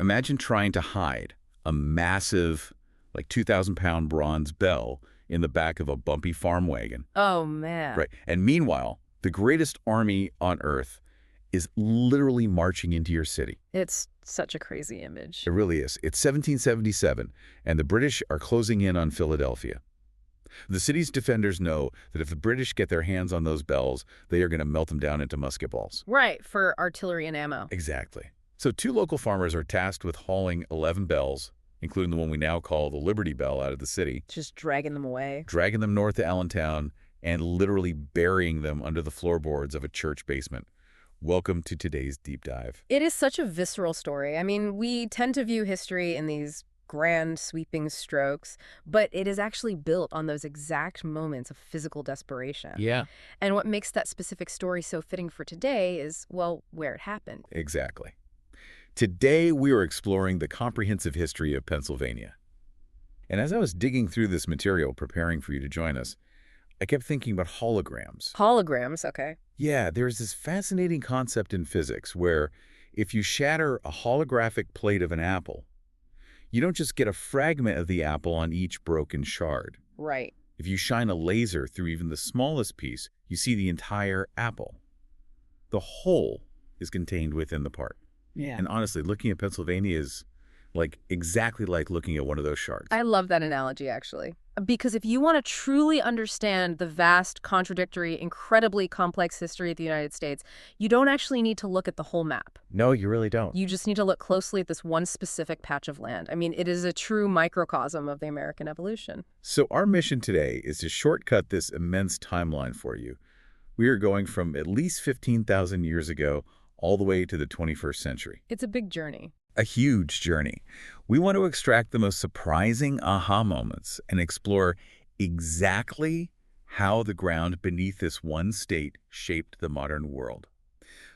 imagine trying to hide a massive, like 2,000-pound bronze bell in the back of a bumpy farm wagon. Oh, man. Right. And meanwhile, the greatest army on Earth is literally marching into your city. It's such a crazy image. It really is. It's 1777, and the British are closing in on Philadelphia. The city's defenders know that if the British get their hands on those bells, they are going to melt them down into musket balls. Right, for artillery and ammo. Exactly. So 2 local farmers are tasked with hauling 11 bells, including the one we now call the Liberty Bell, out of the city, Just dragging them away. dragging them north to Allentown, and literally burying them under the floorboards of a church basement. Welcome to today's deep dive. It is such a visceral story. I mean, we tend to view history in these grand, sweeping strokes, but it is actually built on those exact moments of physical desperation. Yeah. And what makes that specific story so fitting for today is, well, where it happened. Exactly. Today, we are exploring the comprehensive history of Pennsylvania. And as I was digging through this material, preparing for you to join us, I kept thinking about holograms. Holograms, okay. Yeah, there's this fascinating concept in physics where if you shatter a holographic plate of an apple, you don't just get a fragment of the apple on each broken shard. Right. If you shine a laser through even the smallest piece, you see the entire apple. The whole is contained within the part. Yeah. And honestly, looking at Pennsylvania is exactly like looking at one of those shards. I love that analogy, actually. Because if you want to truly understand the vast, contradictory, incredibly complex history of the United States, you don't actually need to look at the whole map. No, you really don't. You just need to look closely at this one specific patch of land. I mean, it is a true microcosm of the American evolution. So our mission today is to shortcut this immense timeline for you. We are going from at least 15,000 years ago all the way to the 21st century. It's a big journey. A huge journey. We want to extract the most surprising aha moments and explore exactly how the ground beneath this one state shaped the modern world.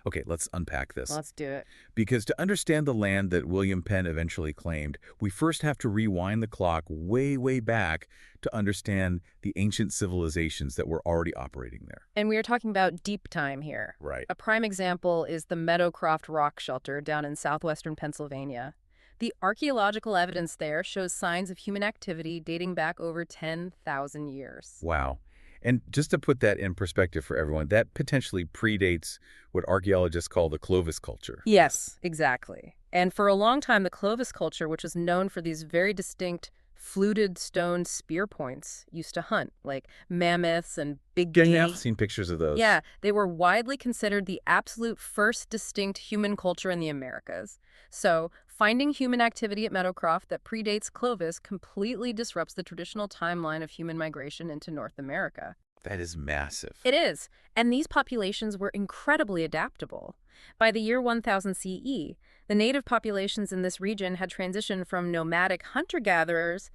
Okay, let's unpack this. Let's do it. Because to understand the land that William Penn eventually claimed, we first have to rewind the clock way, way back to understand the ancient civilizations that were already operating there. And we are talking about deep time here. Right. A prime example is the Meadowcroft Rock Shelter down in southwestern Pennsylvania. The archaeological evidence there shows signs of human activity dating back over 10,000 years. Wow. And just to put that in perspective for everyone, that potentially predates what archaeologists call the Clovis culture. Yes, exactly. And for a long time, the Clovis culture, which was known for these very distinct fluted stone spear points, used to hunt, like mammoths and big game. Yeah, I've seen pictures of those. Yeah, they were widely considered the absolute first distinct human culture in the Americas. So finding human activity at Meadowcroft that predates Clovis completely disrupts the traditional timeline of human migration into North America. That is massive. It is. And these populations were incredibly adaptable. By the year 1000 CE, the native populations in this region had transitioned from nomadic hunter-gatherers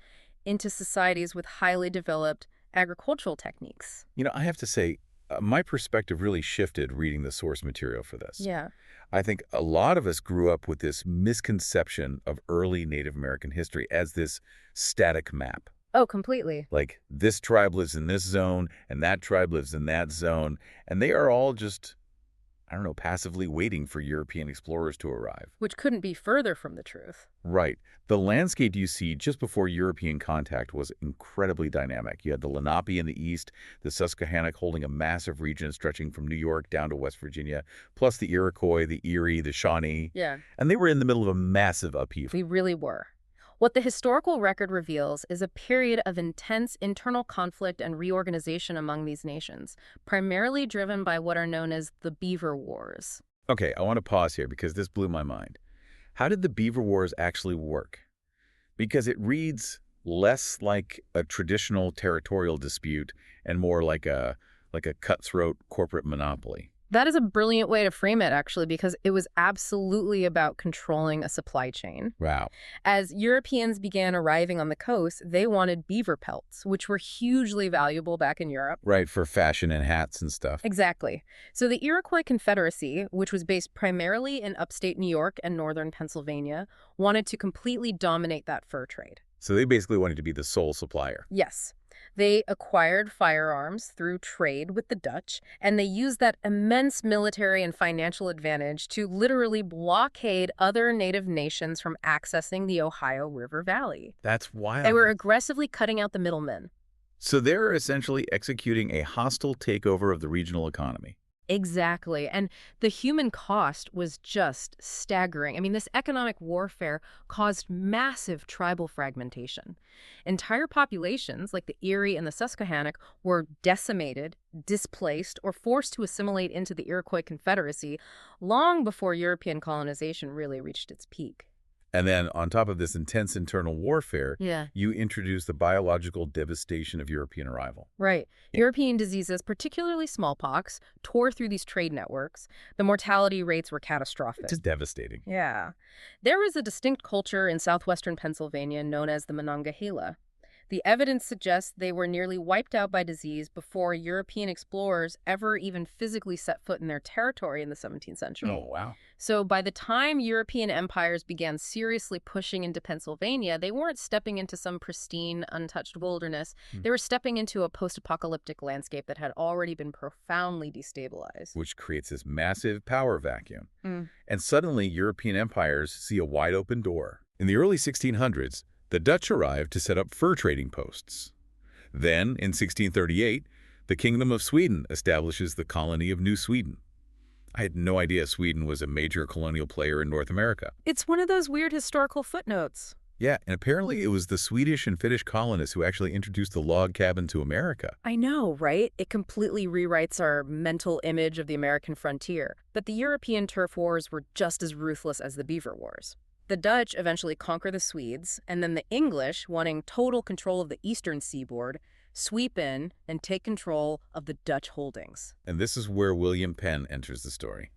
into societies with highly developed agricultural techniques. You know, I have to say, my perspective really shifted reading the source material for this. Yeah. I think a lot of us grew up with this misconception of early Native American history as this static map. Oh, completely. Like, this tribe lives in this zone, and that tribe lives in that zone, and they are all just, I don't know, passively waiting for European explorers to arrive. Which couldn't be further from the truth. Right. The landscape you see just before European contact was incredibly dynamic. You had the Lenape in the east, the Susquehannock holding a massive region stretching from New York down to West Virginia, plus the Iroquois, the Erie, the Shawnee. Yeah. And they were in the middle of a massive upheaval. We really were. What the historical record reveals is a period of intense internal conflict and reorganization among these nations, primarily driven by what are known as the Beaver Wars. Okay, I want to pause here because this blew my mind. How did the Beaver Wars actually work? Because it reads less like a traditional territorial dispute and more like a cutthroat corporate monopoly. That is a brilliant way to frame it, actually, because it was absolutely about controlling a supply chain. Wow. As Europeans began arriving on the coast, they wanted beaver pelts, which were hugely valuable back in Europe. Right, for fashion and hats and stuff. Exactly. So the Iroquois Confederacy, which was based primarily in upstate New York and northern Pennsylvania, wanted to completely dominate that fur trade. So they basically wanted to be the sole supplier. Yes. They acquired firearms through trade with the Dutch, and they used that immense military and financial advantage to literally blockade other native nations from accessing the Ohio River Valley. That's wild. They were aggressively cutting out the middlemen. So they're essentially executing a hostile takeover of the regional economy. Exactly. And the human cost was just staggering. I mean, this economic warfare caused massive tribal fragmentation. Entire populations, like the Erie and the Susquehannock, were decimated, displaced, or forced to assimilate into the Iroquois Confederacy long before European colonization really reached its peak. And then on top of this intense internal warfare, Yeah. you introduce the biological devastation of European arrival. Right. European diseases, particularly smallpox, tore through these trade networks. The mortality rates were catastrophic. Just devastating. Yeah. There was a distinct culture in southwestern Pennsylvania known as the Monongahela. The evidence suggests they were nearly wiped out by disease before European explorers ever even physically set foot in their territory in the 17th century. Oh, wow. So by the time European empires began seriously pushing into Pennsylvania, they weren't stepping into some pristine, untouched wilderness. They were stepping into a post-apocalyptic landscape that had already been profoundly destabilized. Which creates this massive power vacuum. Mm. And suddenly, European empires see a wide open door. In the early 1600s, the Dutch arrived to set up fur trading posts. Then, in 1638, the Kingdom of Sweden establishes the colony of New Sweden. I had no idea Sweden was a major colonial player in North America. It's one of those weird historical footnotes. Yeah, and apparently it was the Swedish and Finnish colonists who actually introduced the log cabin to America. I know, right? It completely rewrites our mental image of the American frontier. But the European turf wars were just as ruthless as the Beaver Wars. The Dutch eventually conquer the Swedes, and then the English, wanting total control of the eastern seaboard, sweep in and take control of the Dutch holdings. And this is where William Penn enters the story.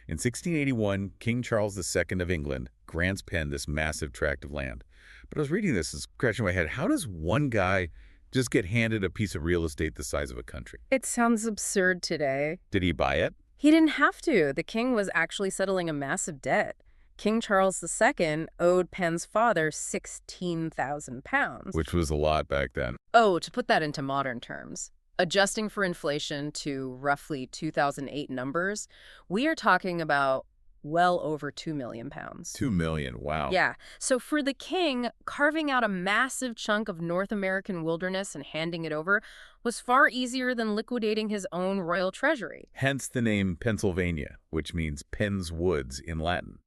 In 1681, King Charles II of England grants Penn this massive tract of land. But I was reading this and scratching my head. How does one guy just get handed a piece of real estate the size of a country? It sounds absurd today. Did he buy it? He didn't have to. The king was actually settling a massive debt. King Charles II owed Penn's father £16,000. Which was a lot back then. Oh, to put that into modern terms, adjusting for inflation to roughly 2008 numbers, we are talking about well over £2 million. $2 million, wow. Yeah. So for the king, carving out a massive chunk of North American wilderness and handing it over was far easier than liquidating his own royal treasury. Hence the name Pennsylvania, which means Penn's Woods in Latin.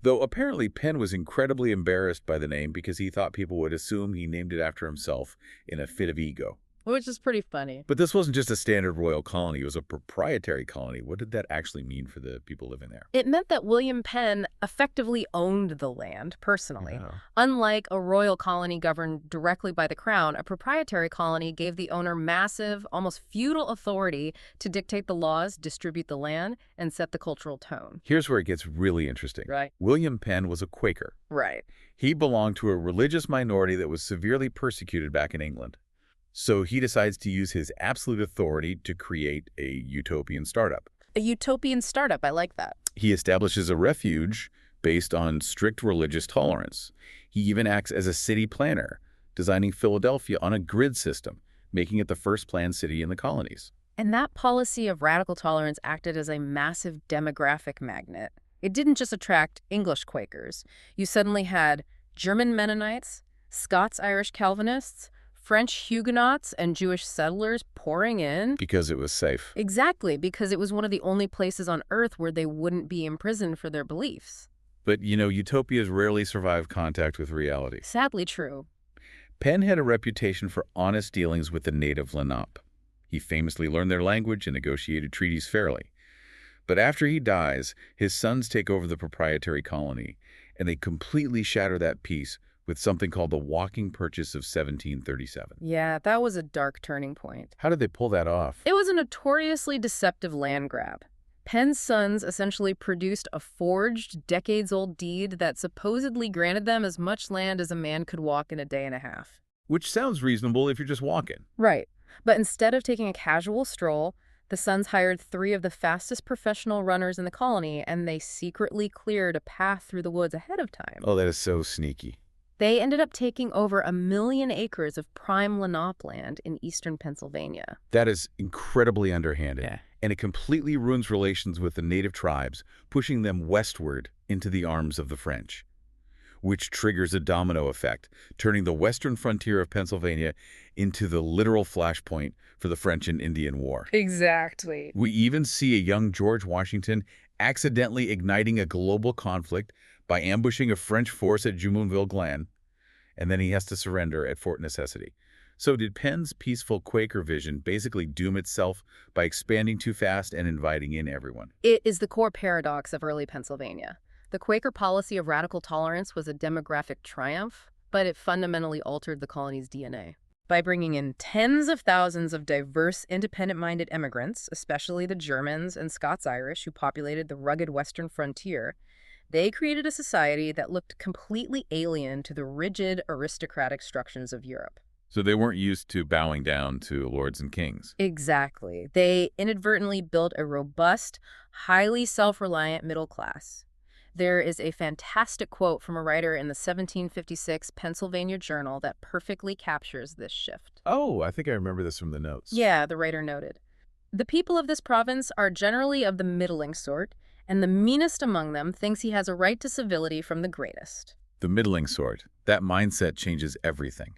Though apparently Penn was incredibly embarrassed by the name because he thought people would assume he named it after himself in a fit of ego. Which is pretty funny. But this wasn't just a standard royal colony, it was a proprietary colony. What did that actually mean for the people living there? It meant that William Penn effectively owned the land personally. Yeah. Unlike a royal colony governed directly by the crown, a proprietary colony gave the owner massive, almost feudal authority to dictate the laws, distribute the land, and set the cultural tone. Here's where it gets really interesting. Right. William Penn was a Quaker. Right. He belonged to a religious minority that was severely persecuted back in England. So he decides to use his absolute authority to create a utopian startup. A utopian startup, I like that. He establishes a refuge based on strict religious tolerance. He even acts as a city planner, designing Philadelphia on a grid system, making it the first planned city in the colonies. And that policy of radical tolerance acted as a massive demographic magnet. It didn't just attract English Quakers. You suddenly had German Mennonites, Scots-Irish Calvinists, French Huguenots, and Jewish settlers pouring in. Because it was safe. Exactly, because it was one of the only places on Earth where they wouldn't be imprisoned for their beliefs. But, you know, utopias rarely survive contact with reality. Sadly true. Penn had a reputation for honest dealings with the native Lenape. He famously learned their language and negotiated treaties fairly. But after he dies, his sons take over the proprietary colony, and they completely shatter that peace with something called the Walking Purchase of 1737. Yeah, that was a dark turning point. How did they pull that off? It was a notoriously deceptive land grab. Penn's sons essentially produced a forged, decades-old deed that supposedly granted them as much land as a man could walk in a day and a half. Which sounds reasonable if you're just walking. Right. But instead of taking a casual stroll, the sons hired 3 of the fastest professional runners in the colony, and they secretly cleared a path through the woods ahead of time. Oh, that is so sneaky. They ended up taking over 1 million acres of prime Lenape land in eastern Pennsylvania. That is incredibly underhanded. Yeah. And it completely ruins relations with the native tribes, pushing them westward into the arms of the French, which triggers a domino effect, turning the western frontier of Pennsylvania into the literal flashpoint for the French and Indian War. Exactly. We even see a young George Washington accidentally igniting a global conflict by ambushing a French force at Jumonville Glen, and then he has to surrender at Fort Necessity. So did Penn's peaceful Quaker vision basically doom itself by expanding too fast and inviting in everyone? It is the core paradox of early Pennsylvania. The Quaker policy of radical tolerance was a demographic triumph, but it fundamentally altered the colony's DNA. By bringing in tens of thousands of diverse, independent-minded immigrants, especially the Germans and Scots-Irish who populated the rugged western frontier, they created a society that looked completely alien to the rigid, aristocratic structures of Europe. So they weren't used to bowing down to lords and kings. Exactly. They inadvertently built a robust, highly self-reliant middle class. There is a fantastic quote from a writer in the 1756 Pennsylvania Journal that perfectly captures this shift. Oh, I think I remember this from the notes. Yeah, the writer noted. The people of this province are generally of the middling sort, and the meanest among them thinks he has a right to civility from the greatest. The middling sort. That mindset changes everything.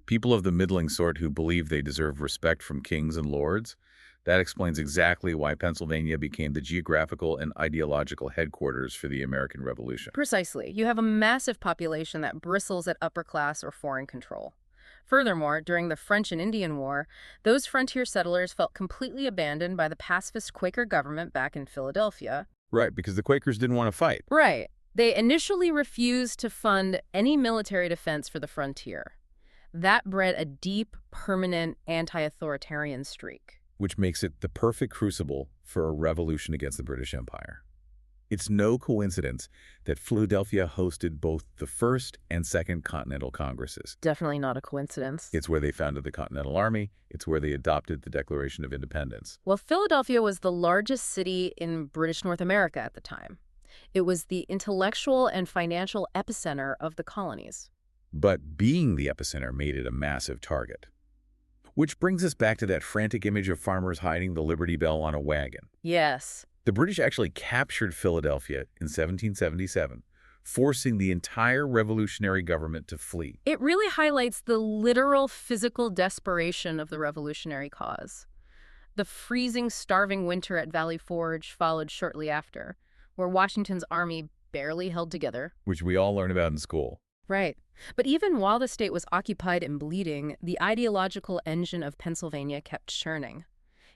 People of the middling sort who believe they deserve respect from kings and lords, that explains exactly why Pennsylvania became the geographical and ideological headquarters for the American Revolution. Precisely. You have a massive population that bristles at upper class or foreign control. Furthermore, during the French and Indian War, those frontier settlers felt completely abandoned by the pacifist Quaker government back in Philadelphia. Right, because the Quakers didn't want to fight. Right. They initially refused to fund any military defense for the frontier. That bred a deep, permanent anti-authoritarian streak. Which makes it the perfect crucible for a revolution against the British Empire. It's no coincidence that Philadelphia hosted both the First and Second Continental Congresses. Definitely not a coincidence. It's where they founded the Continental Army. It's where they adopted the Declaration of Independence. Well, Philadelphia was the largest city in British North America at the time. It was the intellectual and financial epicenter of the colonies. But being the epicenter made it a massive target. Which brings us back to that frantic image of farmers hiding the Liberty Bell on a wagon. Yes. The British actually captured Philadelphia in 1777, forcing the entire revolutionary government to flee. It really highlights the literal physical desperation of the revolutionary cause. The freezing, starving winter at Valley Forge followed shortly after, where Washington's army barely held together. Which we all learn about in school. Right. But even while the state was occupied and bleeding, the ideological engine of Pennsylvania kept churning.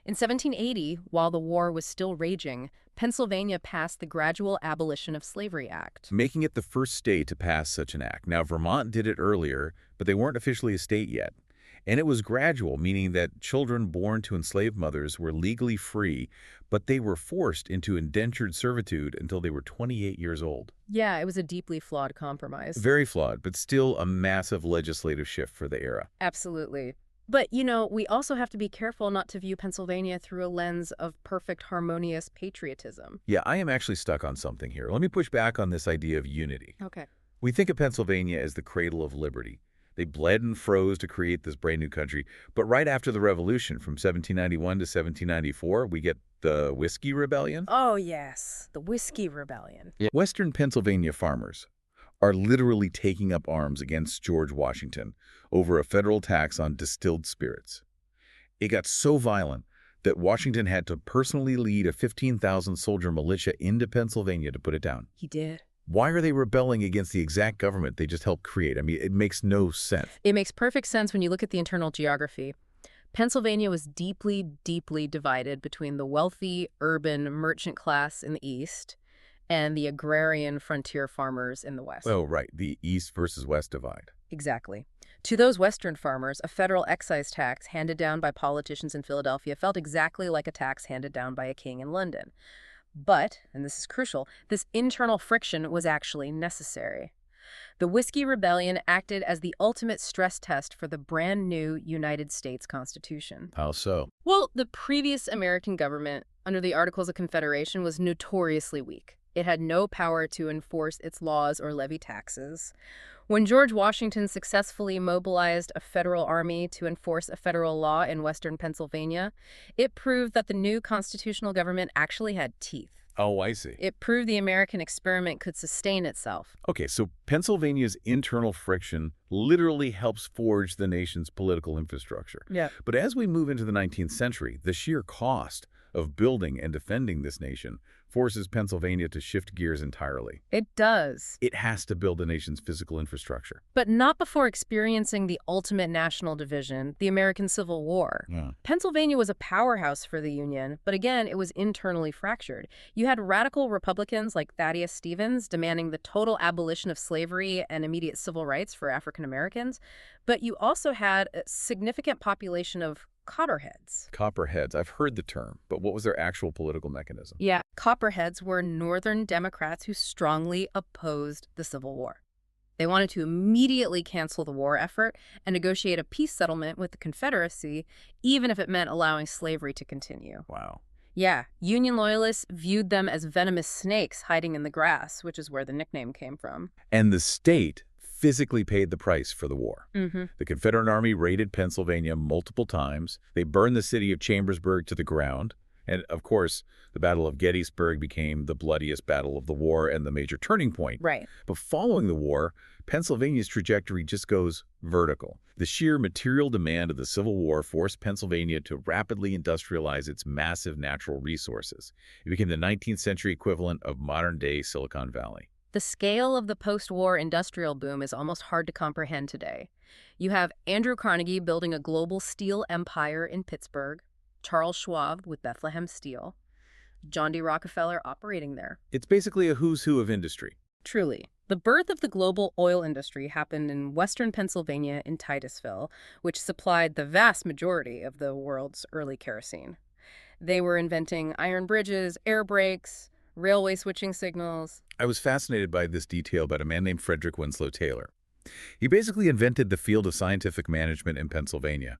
In 1780, while the war was still raging, Pennsylvania passed the Gradual Abolition of Slavery Act, making it the first state to pass such an act. Now, Vermont did it earlier, but they weren't officially a state yet. And it was gradual, meaning that children born to enslaved mothers were legally free, but they were forced into indentured servitude until they were 28 years old. Yeah, it was a deeply flawed compromise. Very flawed, but still a massive legislative shift for the era. Absolutely. But, we also have to be careful not to view Pennsylvania through a lens of perfect, harmonious patriotism. Yeah, I am actually stuck on something here. Let me push back on this idea of unity. Okay. We think of Pennsylvania as the cradle of liberty. They bled and froze to create this brand new country. But right after the Revolution, from 1791 to 1794, we get the Whiskey Rebellion. Oh, yes, the Whiskey Rebellion. Yeah. Western Pennsylvania farmers are literally taking up arms against George Washington over a federal tax on distilled spirits. It got so violent that Washington had to personally lead a 15,000-soldier militia into Pennsylvania to put it down. He did. Why are they rebelling against the exact government they just helped create? I mean, it makes no sense. It makes perfect sense when you look at the internal geography. Pennsylvania was deeply, deeply divided between the wealthy, urban, merchant class in the east and the agrarian frontier farmers in the west. Oh, right. The east versus west divide. Exactly. To those western farmers, a federal excise tax handed down by politicians in Philadelphia felt exactly like a tax handed down by a king in London. But, and this is crucial, this internal friction was actually necessary. The Whiskey Rebellion acted as the ultimate stress test for the brand new United States Constitution. How so? Well, the previous American government, under the Articles of Confederation, was notoriously weak. It had no power to enforce its laws or levy taxes. When George Washington successfully mobilized a federal army to enforce a federal law in western Pennsylvania, it proved that the new constitutional government actually had teeth. Oh, I see. It proved the American experiment could sustain itself. Okay, so Pennsylvania's internal friction literally helps forge the nation's political infrastructure. Yeah. But as we move into the 19th century, the sheer cost of building and defending this nation forces Pennsylvania to shift gears entirely. It does. It has to build the nation's physical infrastructure. But not before experiencing the ultimate national division, the American Civil War. Yeah. Pennsylvania was a powerhouse for the Union, but again, it was internally fractured. You had radical Republicans like Thaddeus Stevens demanding the total abolition of slavery and immediate civil rights for African Americans, but you also had a significant population of Copperheads. Copperheads, I've heard the term, but what was their actual political mechanism? Yeah, Copperheads were Northern Democrats who strongly opposed the Civil War. They wanted to immediately cancel the war effort and negotiate a peace settlement with the Confederacy, even if it meant allowing slavery to continue. Wow. Yeah, Union loyalists viewed them as venomous snakes hiding in the grass, which is where the nickname came from. And the state physically paid the price for the war. Mm-hmm. The Confederate Army raided Pennsylvania multiple times. They burned the city of Chambersburg to the ground. And, of course, the Battle of Gettysburg became the bloodiest battle of the war and the major turning point. Right. But following the war, Pennsylvania's trajectory just goes vertical. The sheer material demand of the Civil War forced Pennsylvania to rapidly industrialize its massive natural resources. It became the 19th century equivalent of modern-day Silicon Valley. The scale of the post-war industrial boom is almost hard to comprehend today. You have Andrew Carnegie building a global steel empire in Pittsburgh, Charles Schwab with Bethlehem Steel, John D. Rockefeller operating there. It's basically a who's who of industry. Truly. The birth of the global oil industry happened in western Pennsylvania in Titusville, which supplied the vast majority of the world's early kerosene. They were inventing iron bridges, air brakes, railway switching signals. I was fascinated by this detail about a man named Frederick Winslow Taylor. He basically invented the field of scientific management in Pennsylvania.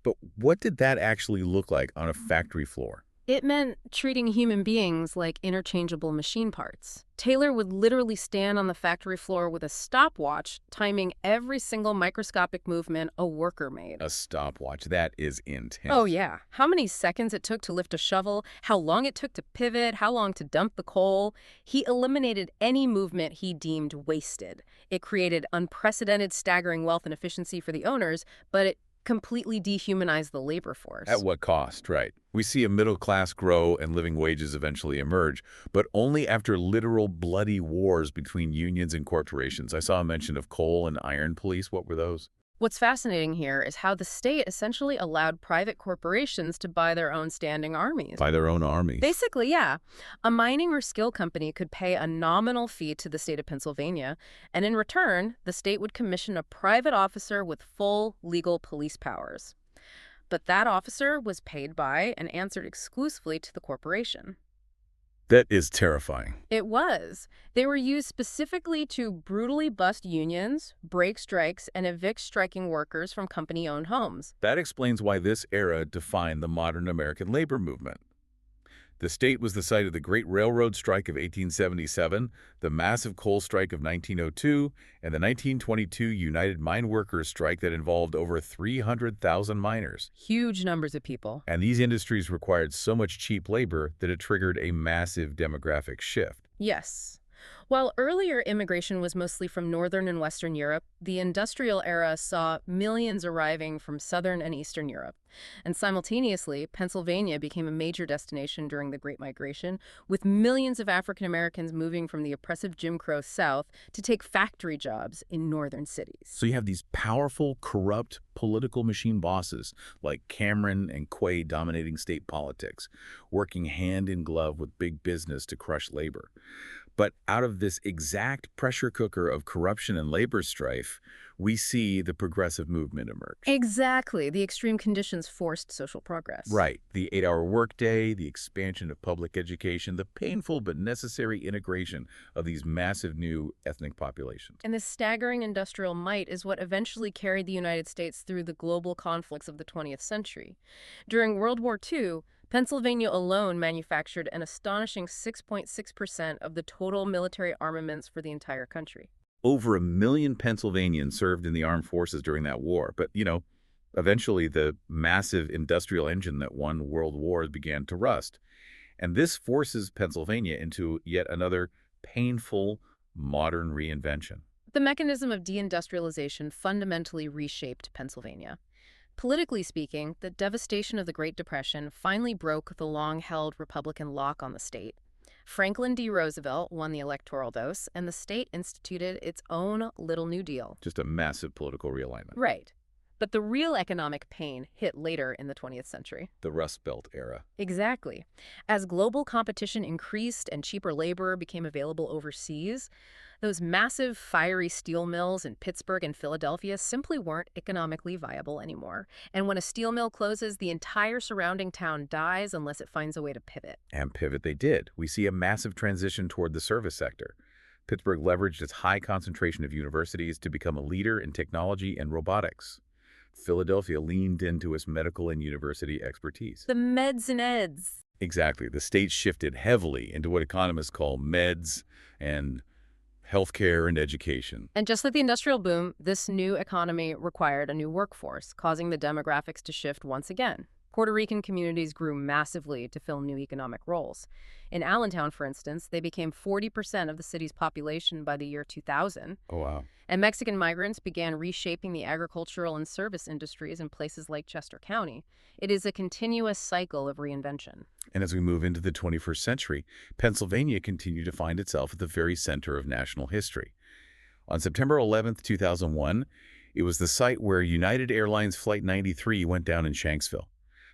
But what did that actually look like on a factory floor? It meant treating human beings like interchangeable machine parts. Taylor would literally stand on the factory floor with a stopwatch, timing every single microscopic movement a worker made. A stopwatch. That is intense. Oh, yeah. How many seconds it took to lift a shovel, how long it took to pivot, how long to dump the coal. He eliminated any movement he deemed wasted. It created unprecedented, staggering wealth and efficiency for the owners, but it completely dehumanized the labor force. At what cost, right? We see a middle class grow and living wages eventually emerge, but only after literal bloody wars between unions and corporations. I saw a mention of coal and iron police. What were those? What's fascinating here is how the state essentially allowed private corporations to buy their own standing armies. By their own armies. Basically, yeah. A mining or steel company could pay a nominal fee to the state of Pennsylvania, and in return, the state would commission a private officer with full legal police powers. But that officer was paid by and answered exclusively to the corporation. That is terrifying. It was. They were used specifically to brutally bust unions, break strikes, and evict striking workers from company-owned homes. That explains why this era defined the modern American labor movement. The state was the site of the Great Railroad Strike of 1877, the massive coal strike of 1902, and the 1922 United Mine Workers strike that involved over 300,000 miners. Huge numbers of people. And these industries required so much cheap labor that it triggered a massive demographic shift. Yes. While earlier immigration was mostly from Northern and Western Europe, the industrial era saw millions arriving from Southern and Eastern Europe. And simultaneously, Pennsylvania became a major destination during the Great Migration, with millions of African Americans moving from the oppressive Jim Crow South to take factory jobs in northern cities. So you have these powerful, corrupt political machine bosses like Cameron and Quay dominating state politics, working hand in glove with big business to crush labor. But out of this exact pressure cooker of corruption and labor strife, we see the progressive movement emerge. Exactly. The extreme conditions forced social progress. Right. The 8-hour workday, the expansion of public education, the painful but necessary integration of these massive new ethnic populations. And this staggering industrial might is what eventually carried the United States through the global conflicts of the 20th century. During World War II, Pennsylvania alone manufactured an astonishing 6.6% of the total military armaments for the entire country. Over 1 million Pennsylvanians served in the armed forces during that war. But, eventually the massive industrial engine that won world wars began to rust. And this forces Pennsylvania into yet another painful modern reinvention. The mechanism of deindustrialization fundamentally reshaped Pennsylvania. Politically speaking, the devastation of the Great Depression finally broke the long-held Republican lock on the state. Franklin D. Roosevelt won the electoral dose, and the state instituted its own Little New Deal. Just a massive political realignment. Right. But the real economic pain hit later in the 20th century. The Rust Belt era. Exactly. As global competition increased and cheaper labor became available overseas, those massive fiery steel mills in Pittsburgh and Philadelphia simply weren't economically viable anymore. And when a steel mill closes, the entire surrounding town dies unless it finds a way to pivot. And pivot they did. We see a massive transition toward the service sector. Pittsburgh leveraged its high concentration of universities to become a leader in technology and robotics. Philadelphia leaned into its medical and university expertise. The meds and eds. Exactly. The state shifted heavily into what economists call meds and healthcare and education. And just like the industrial boom, this new economy required a new workforce, causing the demographics to shift once again. Puerto Rican communities grew massively to fill new economic roles. In Allentown, for instance, they became 40% of the city's population by the year 2000. Oh, wow. And Mexican migrants began reshaping the agricultural and service industries in places like Chester County. It is a continuous cycle of reinvention. And as we move into the 21st century, Pennsylvania continued to find itself at the very center of national history. On September 11th, 2001, it was the site where United Airlines Flight 93 went down in Shanksville.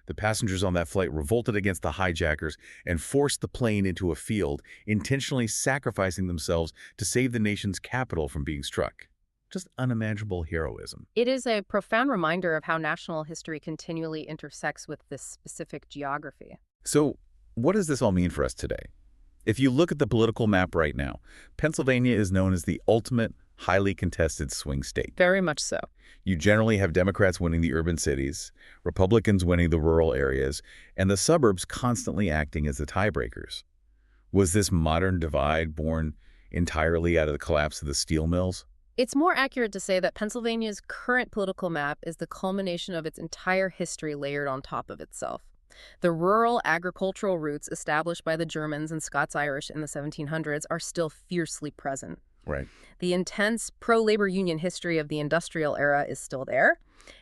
The passengers on that flight revolted against the hijackers and forced the plane into a field, intentionally sacrificing themselves to save the nation's capital from being struck. Just unimaginable heroism. It is a profound reminder of how national history continually intersects with this specific geography. So, what does this all mean for us today? If you look at the political map right now, Pennsylvania is known as the ultimate highly contested swing state. Very much so. You generally have Democrats winning the urban cities, Republicans winning the rural areas, and the suburbs constantly acting as the tiebreakers. Was this modern divide born entirely out of the collapse of the steel mills? It's more accurate to say that Pennsylvania's current political map is the culmination of its entire history layered on top of itself. The rural agricultural roots established by the Germans and Scots-Irish in the 1700s are still fiercely present. Right. The intense pro-labor union history of the industrial era is still there,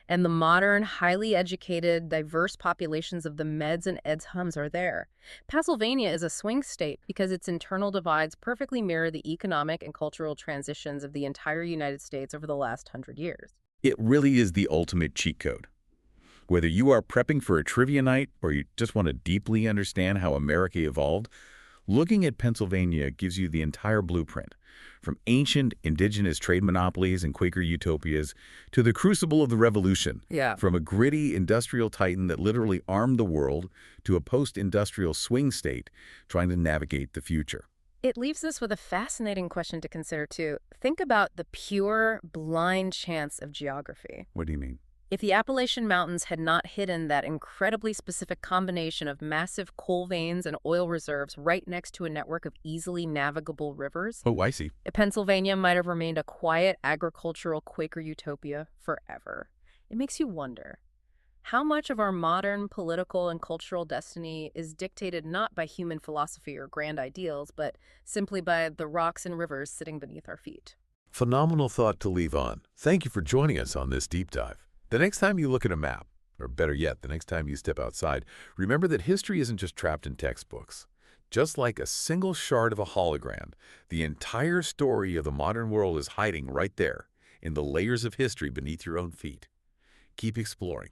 and the modern, highly educated, diverse populations of the meds and eds hums are there. Pennsylvania is a swing state because its internal divides perfectly mirror the economic and cultural transitions of the entire United States over the last 100 years. It really is the ultimate cheat code. Whether you are prepping for a trivia night or you just want to deeply understand how America evolved, looking at Pennsylvania gives you the entire blueprint, from ancient indigenous trade monopolies and Quaker utopias to the crucible of the revolution. Yeah. From a gritty industrial titan that literally armed the world to a post-industrial swing state trying to navigate the future. It leaves us with a fascinating question to consider, too. Think about the pure, blind chance of geography. What do you mean? If the Appalachian Mountains had not hidden that incredibly specific combination of massive coal veins and oil reserves right next to a network of easily navigable rivers, Oh, I see. Pennsylvania might have remained a quiet agricultural Quaker utopia forever. It makes you wonder, how much of our modern political and cultural destiny is dictated not by human philosophy or grand ideals, but simply by the rocks and rivers sitting beneath our feet? Phenomenal thought to leave on. Thank you for joining us on this deep dive. The next time you look at a map, or better yet, the next time you step outside, remember that history isn't just trapped in textbooks. Just like a single shard of a hologram, the entire story of the modern world is hiding right there, in the layers of history beneath your own feet. Keep exploring,